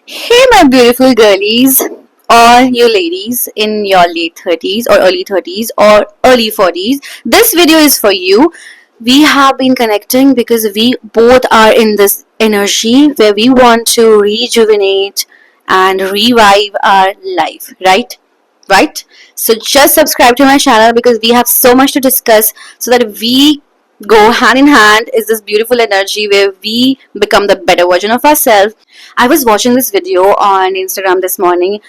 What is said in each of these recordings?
Hey, my beautiful girlies, or you ladies in your late 30s or early 30s or early 40s. This video is for you. We have been connecting because we both are in this energy where we want to rejuvenate and revive our life, right? Right? So just subscribe to my channel because we have so much to discuss so that we go hand in hand is this beautiful energy where we become the better version of ourselves. I was watching this video on Instagram this morning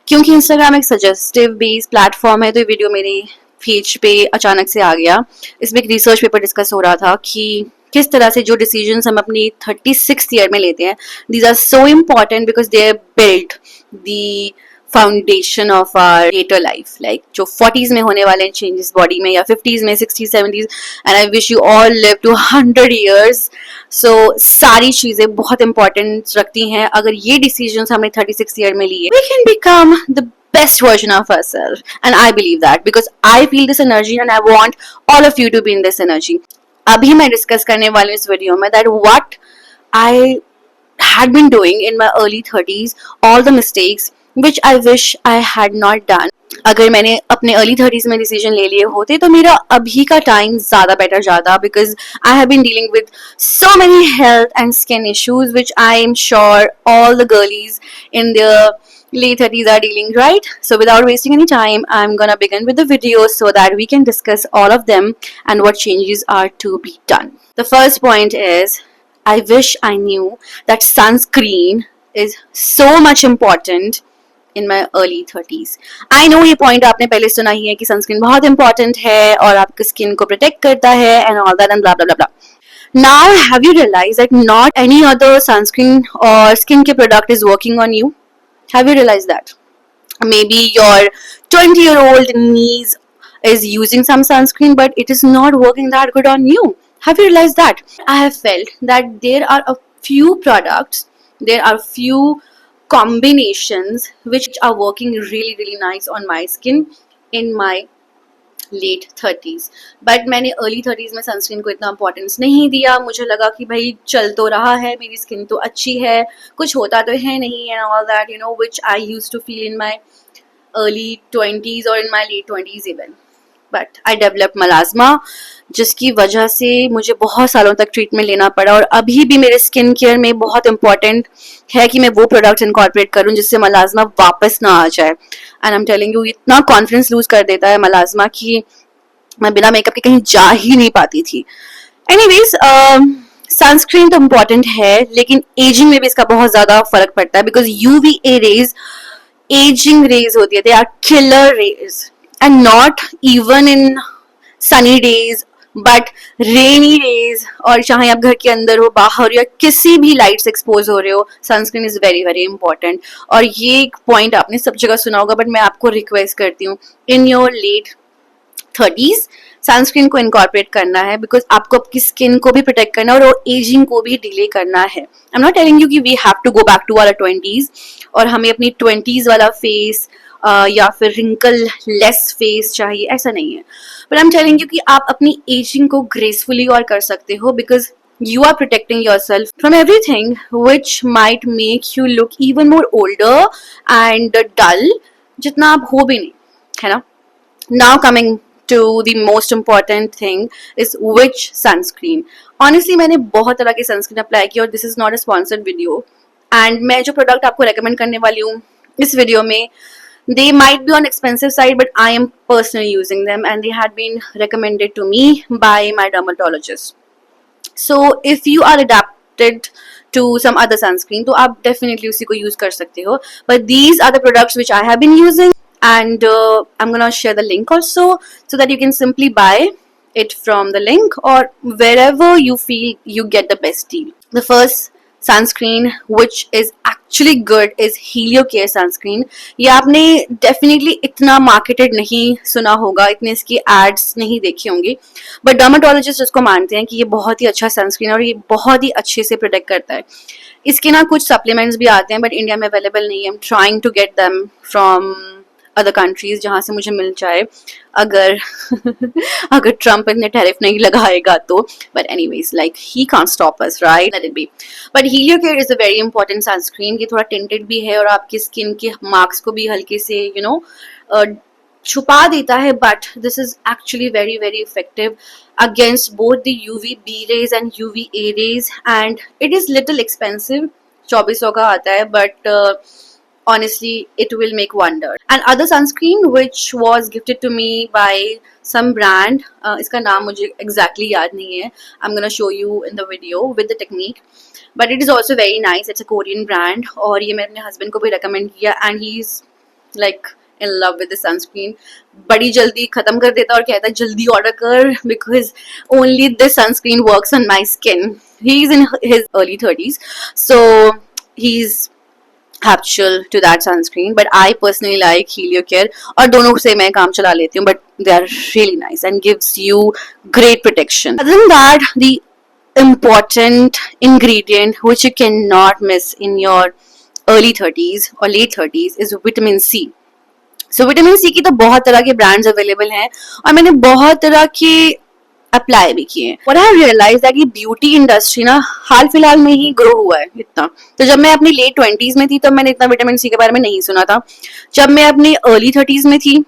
क्योंकि Instagram एक suggestive based platform है तो ये video मेरे page पे अचानक से आ गया. इसमें एक रिसर्च पेपर डिस्कस हो रहा था कि किस तरह से जो डिसीजंस हम अपनी 36th ईयर में लेते हैं these are so important because they build the foundation of our later life. Like जो 40s में होने वाले चेंजेस बॉडी में या 50s में 60s 70s and I wish you all live to 100 years. So सारी चीजें बहुत इंपॉर्टेंट रखती हैं. अगर ये डिसीजंस हमने 36 ईयर में लिए we can become the best version of ourselves, and I believe that because I feel this energy and I want all of you to be in this energy. अभी मैं discuss करने वाली हूँ इस video में that what I had been doing in my early 30s, all the mistakes which I wish I had not done. अगर मैंने अपने अर्ली 30s में डिसीजन ले लिए होते तो मेरा अभी का टाइम ज़्यादा बेटर जाता because I have been dealing with so many health and skin issues which I am sure all the girlies in their late 30s are dealing, right? So without wasting any time, I'm gonna begin with the video so that we can discuss all of them and what changes are to be done. The first point is I wish I knew that sunscreen is so much important in my early 30s. I know ये point आपने पहले सुना ही है कि sunscreen बहुत important है और आपकी skin को protect करता है and all that and blah blah blah blah. Now have you realized that not any other sunscreen or skincare product is working on you? Have you realized that? Maybe your 20-year-old niece is using some sunscreen but it is not working that good on you. Have you realized that? I have felt that there are a few products, there are few combinations which are working really nice on my skin in my late 30s. But मैंने early 30s में sunscreen को इतना importance नहीं दिया. मुझे लगा कि भाई चल तो रहा है, मेरी स्किन तो अच्छी है, कुछ होता तो है नहीं and all that you know which I use to feel in my early 20s और in my late 20s even. But I develop melasma जिसकी वजह से मुझे बहुत सालों तक ट्रीटमेंट लेना पड़ा और अभी भी मेरे स्किन केयर में बहुत इंपॉर्टेंट है कि मैं वो प्रोडक्ट इनकॉर्पोरेट करूं जिससे मलाजमा वापस ना आ जाए. And I am telling you इतना कॉन्फिडेंस लूज कर देता है मलाजमा कि मैं बिना मेकअप के कहीं जा ही नहीं पाती थी. एनीवेज सनस्क्रीन तो इम्पॉर्टेंट है लेकिन एजिंग में भी इसका बहुत ज्यादा फर्क पड़ता है because UVA rays ageing rays होती है. They are killer rays and not even in sunny days but rainy days और चाहे आप घर के अंदर हो बाहर या किसी भी लाइट से एक्सपोज हो रहे हो सनस्क्रीन इज वेरी इंपॉर्टेंट. और ये एक पॉइंट आपने सब जगह सुना होगा बट मैं आपको रिक्वेस्ट करती हूँ in your late 30s sunscreen को इनकॉर्पोरेट करना है बिकॉज आपको आपकी स्किन को भी प्रोटेक्ट करना है और एजिंग को भी डिले करना है. I am not telling you कि we have to go back to our 20s और हमें अपनी 20s वाला फेस या फिर रिंकल लेस फेस चाहिए, ऐसा नहीं है. But I am telling you कि आप अपनी एजिंग को ग्रेसफुली और कर सकते हो because you are protecting yourself from everything which might make you look even more older and dull जितना आप हो भी नहीं, है ना. Now coming to the most important thing is which sunscreen. Honestly मैंने बहुत तरह की सनस्क्रीन अप्लाई की और this is not a sponsored video and मैं जो प्रोडक्ट आपको रेकमेंड करने वाली हूँ इस वीडियो में they might be on expensive side but I am personally using them and they had been recommended to me by my dermatologist. So if you are adapted to some other sunscreen तो आप definitely उसी को use कर सकते हो. But these are the products which I have been using and I'm gonna share the link also so that you can simply buy it from the link or wherever you feel you get the best deal. The first sunscreen which is actually good is Heliocare sunscreen. ये आपने definitely इतना marketed नहीं सुना होगा, इतने इसकी ads नहीं देखी होंगी but dermatologists इसको मानते हैं कि ये बहुत ही अच्छा sunscreen और ये बहुत ही अच्छे से protect करता है. इसके ना कुछ supplements भी आते हैं but इंडिया में available नहीं है. I'm trying to get them from other countries जहाँ से मुझे मिल जाए, अगर अगर ट्रम्प इतने टैरिफ नहीं लगाएगा तो. But anyways, like he can't stop us, right? Let it be. But Heliocare is a very important sunscreen. ये थोड़ा टिंटेड भी है और आपकी स्किन के मार्क्स को भी हल्के से छुपा देता है, but this is actually very very effective against both the UVB rays and UVA rays, and it is little expensive. 2400 का आता है, but honestly it will make wonder. And other sunscreen which was gifted to me by some brand, इसका नाम मुझे exactly याद नहीं है. I'm gonna show you in the video with the technique, but it is also very nice. It's a Korean brand और ये मैंने अपने husband को भी recommend किया, and he's like in love with the sunscreen. बड़ी जल्दी खत्म कर देता और कहता है जल्दी ऑर्डर कर, because only this sunscreen works on my skin. He's in his early 30s, so he's habitual to that sunscreen, but I personally like Heliocare और दोनों से मैं काम चला लेती हूँ, but they are really nice and gives you great protection. Other than that, the important ingredient which you cannot miss in your early 30s or late 30s is vitamin C. So vitamin C की तो बहुत तरह के brands available हैं और मैंने बहुत तरह के अप्लाई भी किए. और आई रियलाइज दैट ये ब्यूटी इंडस्ट्री ना हाल फिलहाल में ही ग्रो हुआ है इतना. तो जब मैं अपनी लेट 20s में थी तब मैंने इतना विटामिन सी के बारे में नहीं सुना था. जब मैं अपनी अर्ली 30s में थी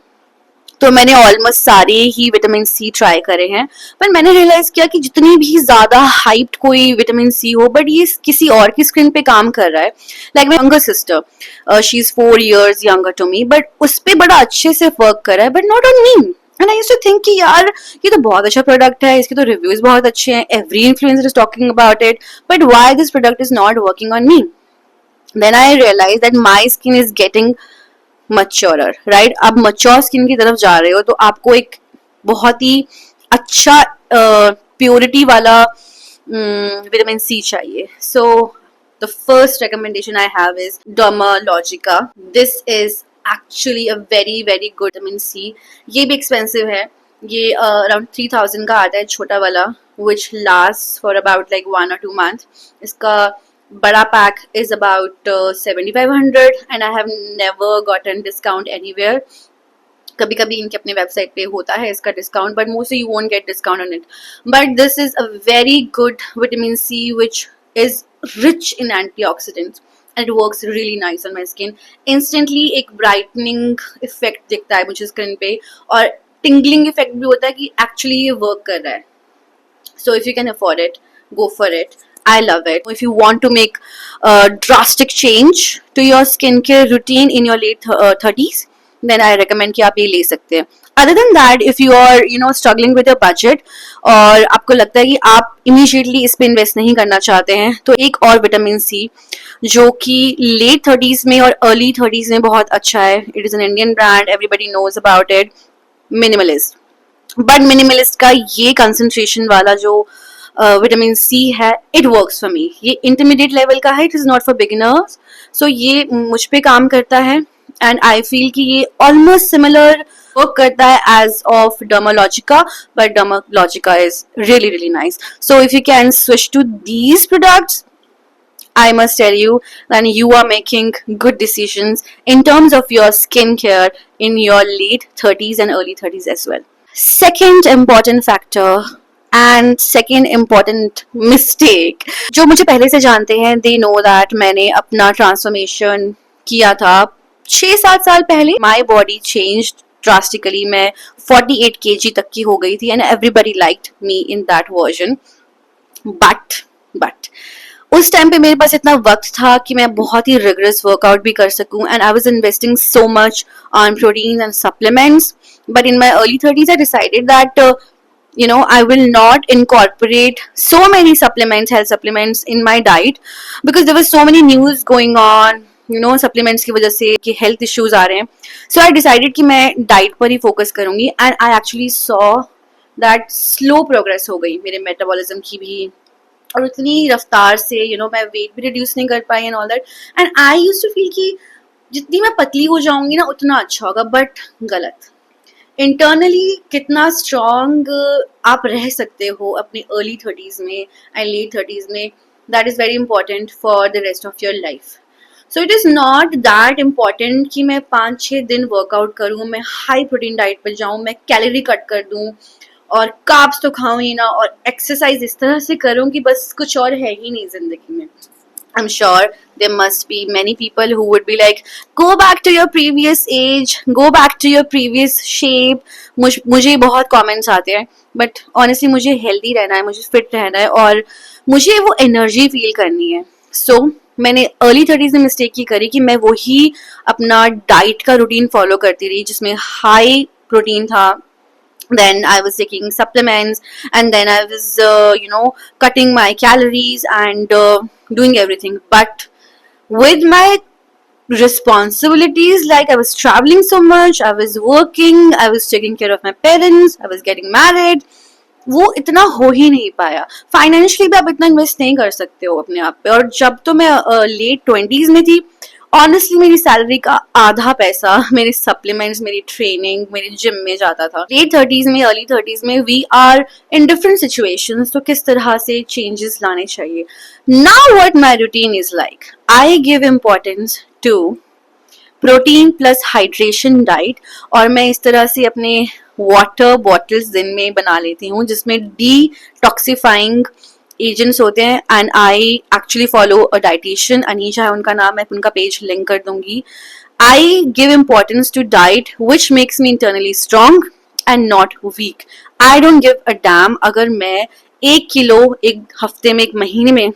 तो मैंने ऑलमोस्ट सारे ही विटामिन सी ट्राई करे हैं, पर मैंने रियलाइज किया कि जितनी भी ज्यादा हाइप्ड कोई विटामिन सी हो, बट ये किसी और की स्किन पे काम कर रहा है. Like my younger sister, she is 4 years younger to me, but उस पे बड़ा अच्छे से वर्क कर रहा है, but not on me. And I used to think कि यार ये तो बहुत अच्छा प्रोडक्ट है, इसके तो रिव्यूज बहुत अच्छे हैं, every influencer is talking about it, but why this product is not working on me. Then I realize that my skin is getting maturer, right? आप मच्योर स्किन की तरफ जा रहे हो तो आपको एक बहुत ही अच्छा प्योरिटी वाला विटामिन सी चाहिए. So the first recommendation I have is Dermalogica. This is actually a very very good vitamin C. ये भी एक्सपेंसिव है, ये अराउंड 3000 का आता है छोटा वाला, which lasts for about like 1 or 2 months. इसका बड़ा pack is about 7500 and I have never gotten discount anywhere. कभी कभी इनके अपने वेबसाइट पे होता है इसका discount, but mostly you won't get discount on it. But this is a very good vitamin C which is rich in antioxidants and it works really nice on my skin. Instantly एक brightening effect दिखता है मुझे skin पे और tingling effect भी होता है कि actually ये work कर रहा है. So if you can afford it, go for it. I love it. If you want to make a drastic change to your skincare routine in your late 30s, then I recommend कि आप ये ले सकते हैं. Other than that, if you are struggling with your budget और आपको लगता है कि आप immediately इस पे इन्वेस्ट नहीं करना चाहते हैं, तो एक और विटामिन सी जो कि late 30s में और early 30s में बहुत अच्छा है. It is an Indian brand. Everybody knows about it. Minimalist. But Minimalist का ये concentration वाला जो विटामिन सी है, इट वर्क्स फॉर मी. ये इंटरमीडिएट लेवल का है, it is not for beginners. So ये मुझ पे काम करता है एंड आई फील कि ये ऑलमोस्ट सिमिलर वर्क करता है as of Dermalogica, but Dermalogica is really really nice. So if you can switch to these products, I must tell you that you are making good decisions in terms of your skincare in your late 30s and early 30s as well. Second important factor and second important mistake, जो मुझे पहले से जानते हैं they know that मैंने अपना transformation किया था 6-7 साल पहले. My body change drastically. मैं 48 kg तक की हो गई थी and everybody liked me in that version. But उस टाइम पे मेरे पास इतना वक्त था कि मैं बहुत ही रिगरस वर्कआउट भी कर सकूं and I was investing so much on protein and supplements. But in my early 30s I decided that I will not incorporate so many supplements, health supplements in my diet because there was so many news going on, supplements की वजह से कि health issues आ रहे हैं. So I decided कि मैं diet पर ही focus करूँगी and I actually saw that slow progress हो गई मेरे metabolism की भी और उतनी रफ्तार से मैं weight भी reduce नहीं कर पाई and all that. And I used to feel कि जितनी मैं पतली हो जाऊँगी ना उतना अच्छा होगा, but गलत. इंटरनली कितना स्ट्रॉन्ग आप रह सकते हो अपने अर्ली 30s में एंड लेट 30s में, that is very important for the rest of your life. So it is not that important कि मैं 5-6 दिन वर्कआउट करूँ, मैं हाई प्रोटीन डाइट पर जाऊँ, मैं कैलोरी कट कर दूँ और कार्ब्स तो खाऊं ही ना, और एक्सरसाइज इस तरह से करूं कि बस कुछ और है ही नहीं जिंदगी में. I'm sure there must be many people who would be like, go back to your previous age, go back to your previous shape. मुझे बहुत comments आते हैं, but honestly मुझे healthy रहना है, मुझे fit रहना है और मुझे वो energy feel करनी है. So मैंने अर्ली 30s में मिस्टेक की करी कि मैं वही अपना डाइट का रूटीन फॉलो करती रही जिसमें हाई प्रोटीन था. Then I was taking supplements, and then I was cutting my calories and doing everything. But with my responsibilities, like I was traveling so much, I was working, I was taking care of my parents, I was getting married, वो इतना हो ही नहीं पाया. Financially भी आप इतना invest नहीं कर सकते हो अपने आप पे. और जब तो मैं लेट 20s में थी, ऑनेस्टली मेरी सैलरी का आधा पैसा मेरे सप्लीमेंट्स, मेरी ट्रेनिंग, मेरे जिम में जाता था. लेट 30s में, अर्ली 30s में we are in different situations, तो किस तरह से चेंजेस लाने चाहिए. Now what my routine is like, I give importance to protein plus hydration diet. और मैं इस तरह से अपने वाटर बॉटल्स दिन में बना लेती हूँ जिसमें डिटॉक्सिफाइंग एजेंट्स होते हैं. And I actually follow a dietitian, Anisha है उनका नाम, मैं उनका पेज लिंक कर दूंगी. I give importance to diet which makes me internally strong and not weak. I don't give a damn अगर मैं 1 किलो एक हफ्ते में, एक महीने में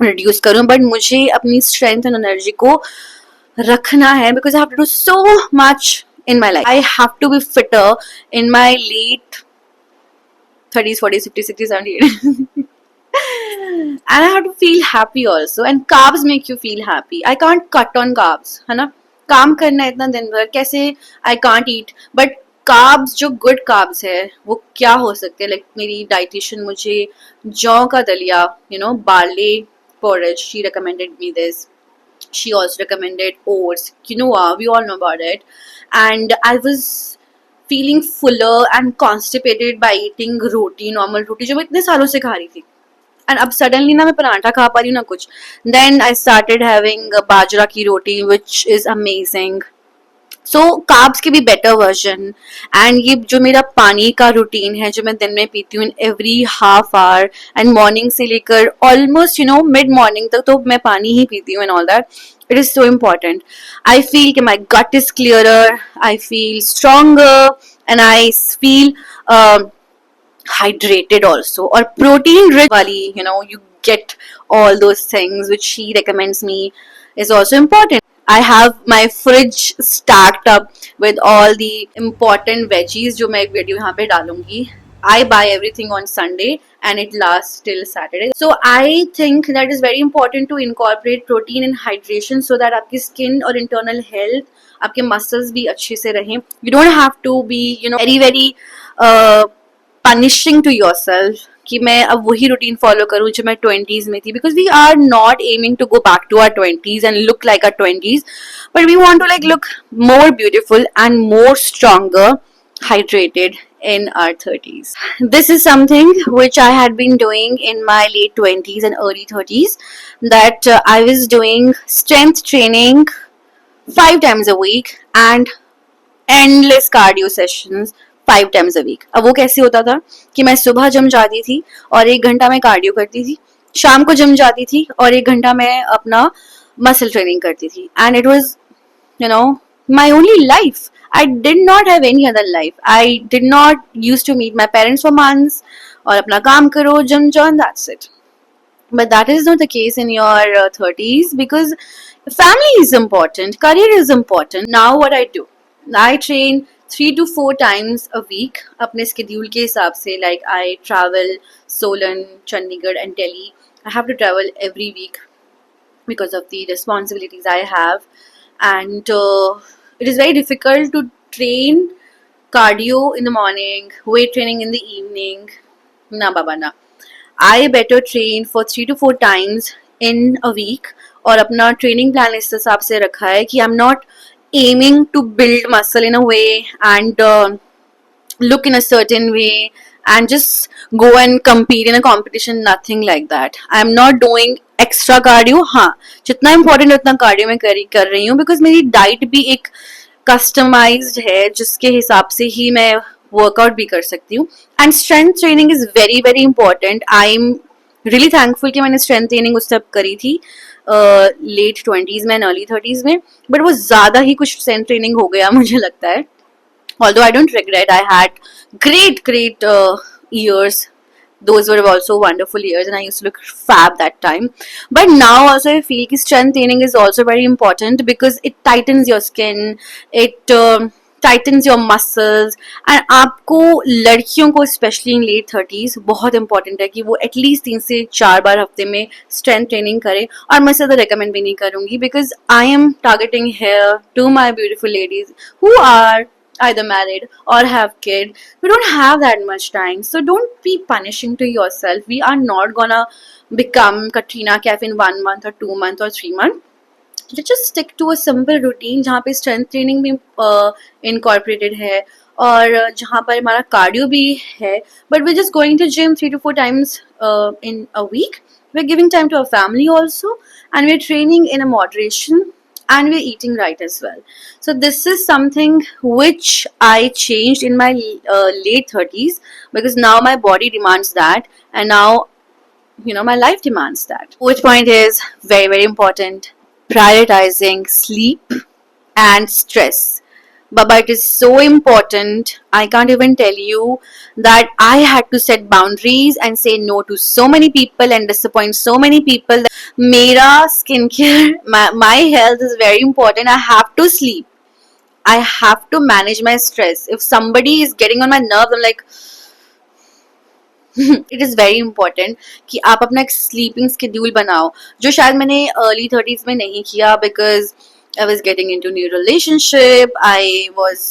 रिड्यूस करूं, बट मुझे अपनी स्ट्रेंथ एंड एनर्जी को रखना है, because I have to do so much in my life. I have to be fitter in my late 30s, 40s, 50s, 60s, 70s. And I have to feel happy also. And carbs make you feel happy. I can't cut on carbs, है ना. काम करना है इतना दिन भर, कैसे I can't eat. But carbs जो good carbs है वो क्या हो सकते हैं. Like मेरी dietitian मुझे जौ का दलिया, barley porridge, she recommended me this. She also recommended oats, quinoa, we all know about it. And I was feeling fuller and constipated by eating roti, normal roti जो मैं इतने सालों से खा रही थी. And अब suddenly ना मैं पराठा खा पा रही हूँ ना कुछ. Then I started having बाजरा की रोटी which is amazing. So carbs के भी बेटर वर्जन. एंड ये जो मेरा पानी का रूटीन है जो मैं दिन में पीती हूँ every half hour, and morning से लेकर ऑलमोस्ट मिड मॉर्निंग तक तो मैं पानी ही पीती हूँ and all that. It is so important. I feel कि my gut is clearer, I feel stronger and I feel hydrated also. Or protein rich wali, you get all those things which she recommends me is also important. I have my fridge stacked up with all the important veggies जो मैं एक video यहाँ पे डालूंगी. I buy everything on Sunday and it lasts till Saturday. So I think that is very important to incorporate protein and hydration so that आपकी skin और internal health, आपके muscles भी अच्छे से रहें. You don't have to be very very punishing to yourself कि मैं अब वही रूटीन फॉलो करूँ जो मैं 20s में थी. Because we are not aiming to go back to our 20s and look like our 20s, but we want to look more beautiful and more stronger, hydrated in our 30s. This is something which I had been doing in my late 20s and early 30s, that I was doing strength training 5 times a week and endless cardio sessions 5 times a week. अब वो कैसे होता था कि मैं सुबह gym जाती थी और 1 घंटा मैं कार्डियो करती थी, शाम को जिम जाती थी और 1 घंटा मैं अपना मसल ट्रेनिंग करती थी. And it was my only life. I did not have any other life. I did not used to meet my parents for months और अपना काम करो, gym join, that's it. But that is not the case in your 30s because family is important, career is important. Now what I do, I train 3 to 4 times a week अपने schedule के हिसाब से. Like I travel Solan, Chandigarh and Delhi. I have to travel every week because of the responsibilities I have, and it is very difficult to train cardio in the morning, weight training in the evening. Na baba na. I better train for 3 to 4 times in a week. और अपना training plan इस हिसाब से रखा है कि आई am not aiming to build muscle in a way and look in a certain way and just go and compete in a competition. Nothing like that. I'm not doing extra cardio. हाँ, जितना important है उतना cardio मैं कर रही हूँ, because मेरी diet भी एक customized है जिसके हिसाब से ही मैं वर्कआउट भी कर सकती हूँ. And strength training is very very important. I am really thankful कि मैंने स्ट्रेंथ ट्रेनिंग उस तब करी थी लेट 20s में एंड अर्ली 30s में, बट वो ज़्यादा ही कुछ स्ट्रेंथ ट्रेनिंग हो गया मुझे लगता है. Although I don't regret, I had great years. Those were also wonderful years, and I used to look fab that time. But now also I feel that strength training is also very important because it tightens your skin, it tightens your muscles, and आपको लड़कियों को especially in late 30s बहुत important है कि वो at least 3 से 4 बार हफ्ते में strength training करे. और मैं ज़्यादा recommend भी नहीं करूँगी because I am targeting here to my beautiful ladies who are either married or have kid. We don't have that much time, so don't be punishing to yourself. We are not gonna become Katrina Kaif in 1 month or 2 months or 3 months. Let's just stick to a simple routine जहाँ पे strength training भी incorporated है और जहाँ पर हमारा cardio भी है, but we're just going to gym 3 to 4 times in a week. We're giving time to our family also, and we're training in a moderation, and we're eating right as well. So this is something which I changed in my late 30s because now my body demands that, and now my life demands that. Fourth point is very very important: prioritizing sleep and stress. Baba, it is so important. I can't even tell you that I had to set boundaries and say no to so many people and disappoint so many people. Mera skincare, my health is very important. I have to sleep. I have to manage my stress. If somebody is getting on my nerves, I'm like, it is very important कि आप अपना एक sleeping schedule बनाओ, जो शायद मैंने early 30s में नहीं किया because I was getting into new relationship, I was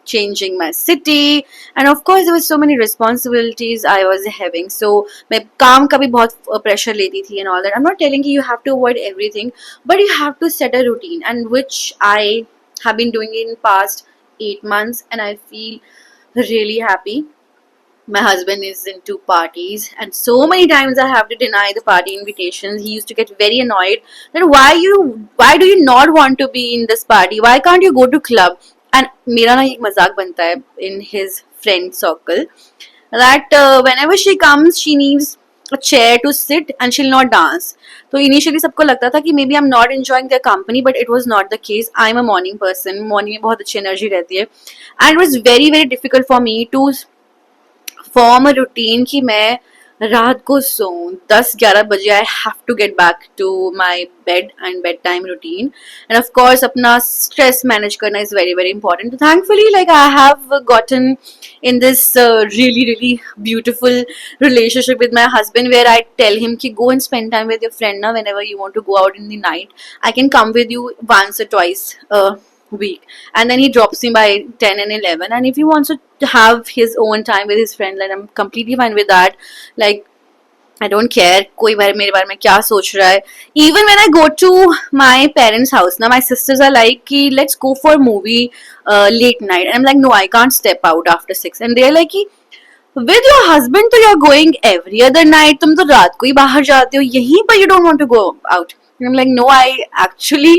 changing my city, and of course there was so many responsibilities I was having. So मैं काम का भी बहुत pressure लेती थी and all that. I'm not telling you have to avoid everything, but you have to set a routine, and which I have been doing in past 8 months, and I feel really happy. My husband is into parties, and so many times I have to deny the party invitations. He used to get very annoyed that why do you not want to be in this party? Why can't you go to club? And मेरा ना एक मजाक बनता है in his friend circle that whenever she comes she needs a chair to sit and she'll not dance. तो initially सबको लगता था कि maybe I'm not enjoying their company, but it was not the case. I'm a morning person. Morning में बहुत अच्छी energy रहती है, and it was very very difficult for me to form a routine कि मैं रात को सोऊं 10-11 बजे. I have to get back to my bed and bed time routine, and of course अपना स्ट्रेस मैनेज करना is very very important. Thankfully like I have gotten in this really beautiful relationship with my husband where I tell him ki go and spend time with your friend now whenever you want to go out in the night. I can come with you once or twice a week, and then he drops me by 10 and 11, and if he wants to have his own time with his friend, like I'm completely fine with that. Like I don't care कोई मेरे बारे में क्या सोच रहा है. Even when I go to my parents' house, now my sisters are like कि let's go for a movie late night, and I'm like no, I can't step out after 6, and they're like कि with your husband तो you're going every other night, तुम तो रात को ही बाहर जाते हो, यहीं पर you don't want to go out. And I'm like no, I actually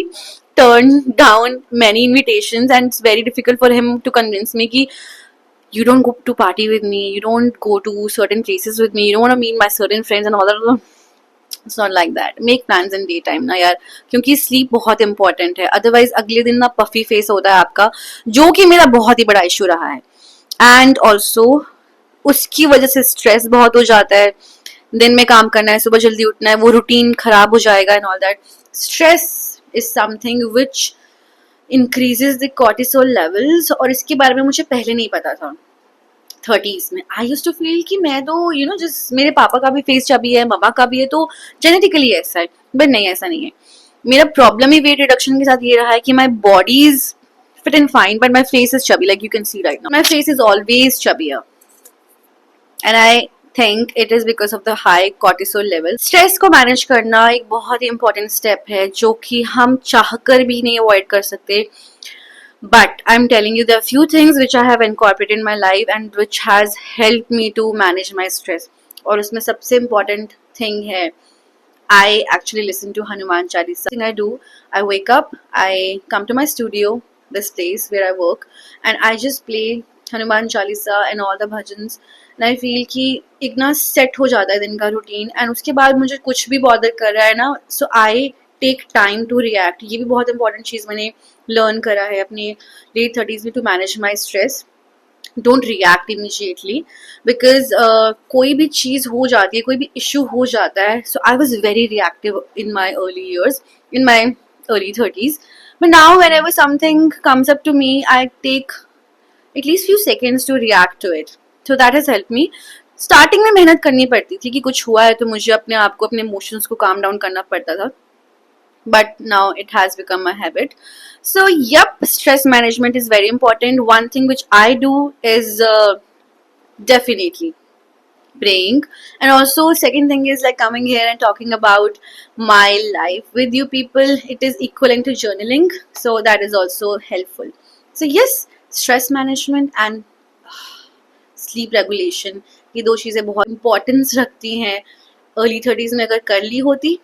turned down many invitations, and it's very difficult for him to convince me कि you don't go to party with me, you don't go to certain places with me, you don't want to meet my certain friends and all that. It's not like that. Make plans in daytime ना यार, क्योंकि sleep बहुत important है. Otherwise अगले दिन ना puffy face होता है आपका, जो कि मेरा बहुत ही बड़ा issue रहा है. And also उसकी वजह से stress बहुत हो जाता है. दिन में काम करना है, सुबह जल्दी उठना है, वो routine खराब हो जाएगा and all that. Stress is something which increases the cortisol levels, और इसके बारे में मुझे पहले नहीं पता था 30s में. आई यूज टू फील कि मैं तो जिस मेरे पापा का भी फेस चबी है, मम्मा का भी है, तो जेनेटिकली ऐसा है, बट नहीं, ऐसा नहीं है. मेरा प्रॉब्लम ही वेट रिडक्शन के साथ ये रहा है कि my body is fit and fine, but my face is chubby. Like you can see right now my face is always chubbier, and I think it is because of the high cortisol level. Stress को manage करना एक बहुत ही important step है जो कि हम चाहकर भी नहीं अवॉइड कर सकते. but I'm telling you, there are few things which I have incorporated in my life and which has helped me to manage my stress. और उसमें सबसे important thing है, I actually listen to Hanuman Chalisa. Thing I do, I wake up, I come to my studio, this place where I work, and I just play Hanuman Chalisa and all the bhajans. And I feel कि एक ना set हो जाता है दिन का routine, and उसके बाद मुझे कुछ भी bother कर रहा है ना, so I take time to react. ये भी बहुत important चीज़ मैंने learn करा है अपने late 30s में to manage my stress. Don't react immediately because कोई भी चीज़ हो जाती है, कोई भी इशू हो जाता है. So I was very reactive in my early years, in my early 30s. But now whenever something comes up to me, I take at least few seconds to react to it. So that has help me. Starting में मेहनत करनी पड़ती थी कि कुछ हुआ है तो मुझे अपने आप को, अपने इमोशंस को काम डाउन करना पड़ता था, but now it has become a habit. So yep, stress management is very important. One thing which I do is definitely praying, and also second thing is like coming here and talking about my life with you people. It is equivalent to journaling, so that is also helpful. So yes, stress management and sleep regulation, ये दो चीज़ें बहुत importance रखती हैं. Early 30s में अगर कर ली होती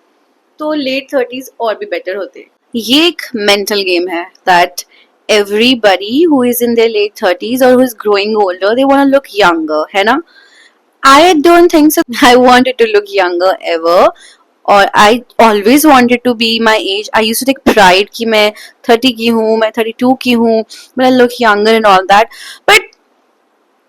तो लेट 30s और भी बेटर होते. ये एक मेंटल गेम है that everybody who is in their late 30s or who is growing older, they want to look younger, है ना? I don't think so. I wanted to look younger ever, or I always wanted to be my age. I used to take pride कि मैं 30 की हूँ, मैं 32 की हूँ, but I look younger and all that. But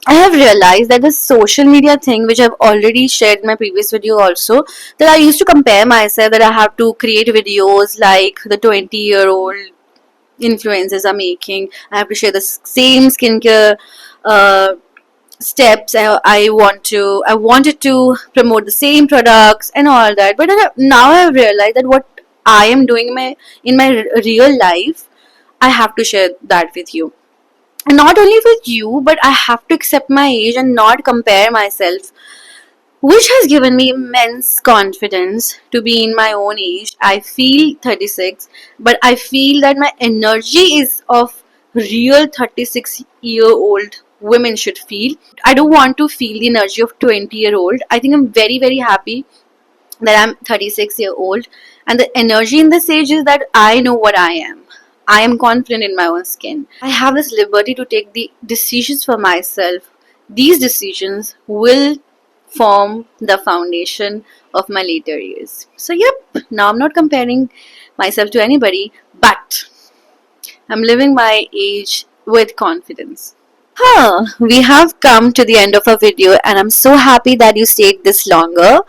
I have realized that the social media thing, which I've already shared in my previous video also, that I used to compare myself, that I have to create videos like the 20-year-old influencers are making. I have to share the same skincare steps. I wanted to promote the same products and all that. But now I have realized that what I am doing in my real life, I have to share that with you. And not only with you, but I have to accept my age and not compare myself, which has given me immense confidence to be in my own age. I feel 36, but I feel that my energy is of real 36-year-old women should feel. I don't want to feel the energy of 20-year-old. I think I'm very, very happy that I'm 36-year-old, and the energy in this age is that I know what I am. I am confident in my own skin. I have this liberty to take the decisions for myself. These decisions will form the foundation of my later years. So yep, now I'm not comparing myself to anybody, but I'm living my age with confidence. We have come to the end of our video, and I'm so happy that you stayed this longer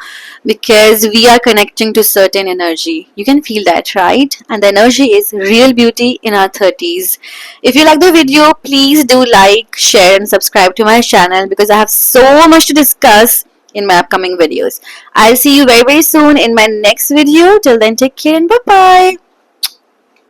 because we are connecting to certain energy. You can feel that, right? And the energy is real beauty in our 30s. If you like the video, please do like, share, and subscribe to my channel because I have so much to discuss in my upcoming videos. I'll see you very, very soon in my next video. Till then, take care and bye bye.